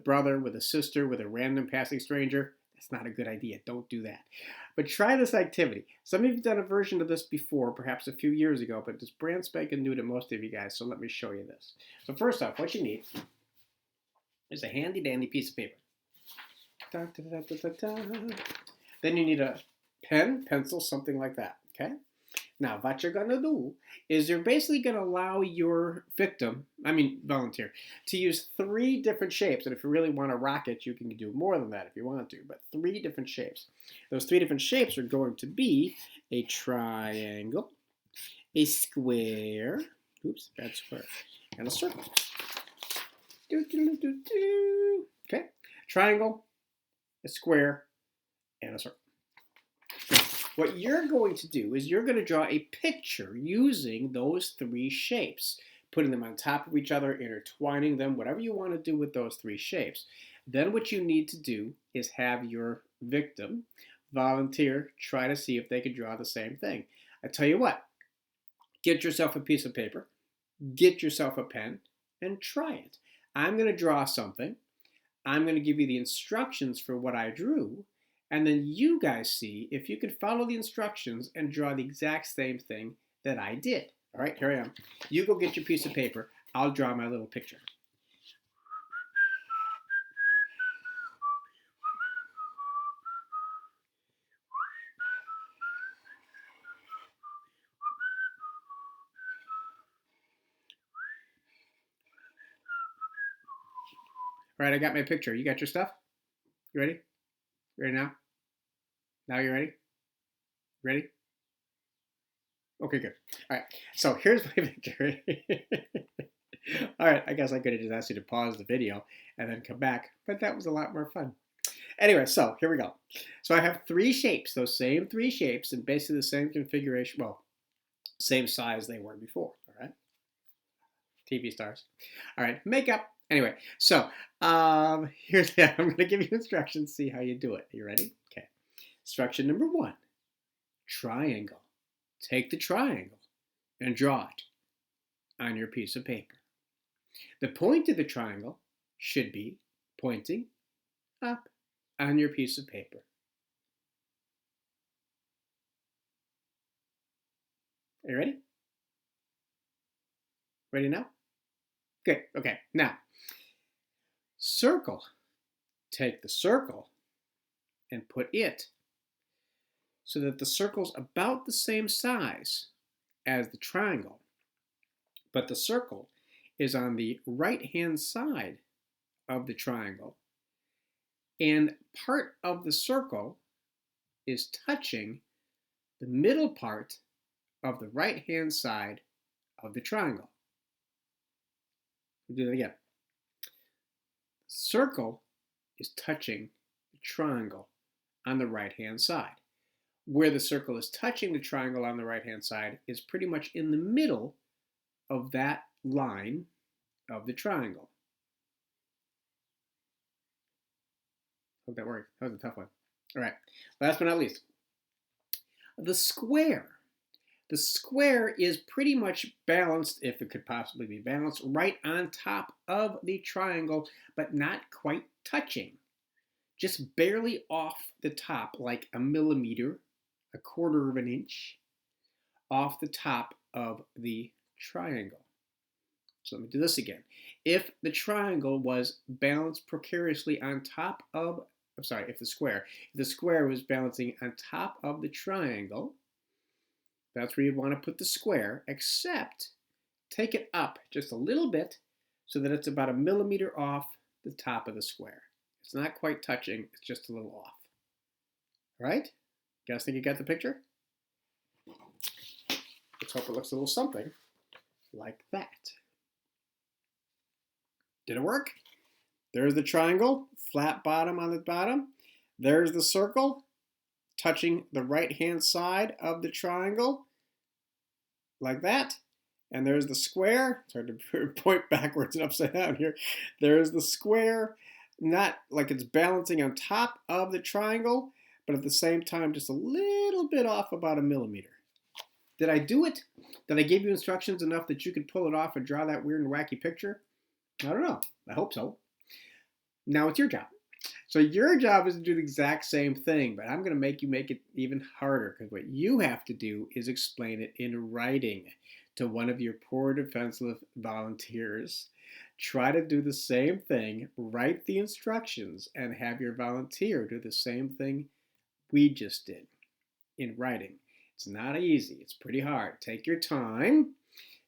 brother, with a sister, with a random passing stranger, that's not a good idea. Don't do that. But try this activity. Some of you have done a version of this before, perhaps a few years ago, but it's brand spanking new to most of you guys, so let me show you this. So first off, what you need is a handy dandy piece of paper. Da, da, da, da, da. Then you need a pen, pencil, something like that, okay? Now, what you're going to do is you're basically going to allow your volunteer, to use 3 different shapes. And if you really want to rock it, you can do more than that if you want to, but 3 different shapes. Those 3 different shapes are going to be a triangle, a square, oops, bad square, and a circle. Okay, triangle, a square, and a circle. What you're going to do is you're going to draw a picture using those 3 shapes, putting them on top of each other, intertwining them, whatever you want to do with those 3 shapes. Then what you need to do is have your victim volunteer try to see if they can draw the same thing. I tell you what, get yourself a piece of paper, get yourself a pen, and try it. I'm going to draw something. I'm going to give you the instructions for what I drew, and then you guys see if you can follow the instructions and draw the exact same thing that I did. All right, here I am. You go get your piece of paper. I'll draw my little picture. All right, I got my picture. You got your stuff? You ready? Ready now? Now you ready? Ready? Okay, good. All right, so here's my picture. All right, I guess I could have just asked you to pause the video and then come back, but that was a lot more fun. Anyway, so here we go. So I have 3 shapes, those same 3 shapes, and basically the same configuration, well, same size they were before, all right? TV stars. All right, makeup. Anyway, so here's I'm going to give you instructions, see how you do it. Are you ready? Okay. Instruction number 1, triangle. Take the triangle and draw it on your piece of paper. The point of the triangle should be pointing up on your piece of paper. Are you ready? Ready now? Good. Okay. Now, circle. Take the circle and put it so that the circle's about the same size as the triangle, but the circle is on the right-hand side of the triangle, and part of the circle is touching the middle part of the right-hand side of the triangle. We'll do that again. The circle is touching the triangle on the right-hand side. Where the circle is touching the triangle on the right-hand side is pretty much in the middle of that line of the triangle. Hope that worked. That was a tough one. All right, last but not least, the square. The square is pretty much balanced, if it could possibly be balanced, right on top of the triangle, but not quite touching. Just barely off the top, like a millimeter, a quarter of an inch, off the top of the triangle. So let me do this again. If the triangle was balanced precariously on top of, if the square was balancing on top of the triangle, that's where you'd want to put the square, except take it up just a little bit so that it's about a millimeter off the top of the square. It's not quite touching, it's just a little off. All right? You guys think you got the picture? Let's hope it looks a little something like that. Did it work? There's the triangle, flat bottom on the bottom. There's the circle, touching the right-hand side of the triangle, like that. And there's the square. It's hard to point backwards and upside down here. There's the square, not like it's balancing on top of the triangle, but at the same time just a little bit off, about a millimeter. Did I do it? Did I give you instructions enough that you could pull it off and draw that weird and wacky picture? I don't know. I hope so. Now it's your job. So your job is to do the exact same thing, but I'm going to make you make it even harder because what you have to do is explain it in writing to one of your poor defenseless volunteers. Try to do the same thing, write the instructions, and have your volunteer do the same thing we just did in writing. It's not easy, it's pretty hard. Take your time,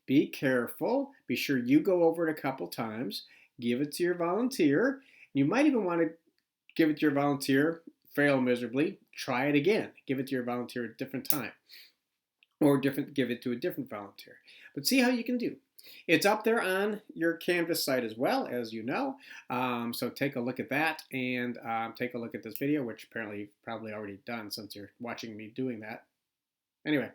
be careful, be sure you go over it a couple times, give it to your volunteer. You might even want to give it to your volunteer, fail miserably, try it again. Give it to your volunteer at a different time. Or give it to a different volunteer. But see how you can do. It's up there on your Canvas site as well, as you know. So take a look at that and take a look at this video, which apparently you've probably already done since you're watching me doing that. Anyway,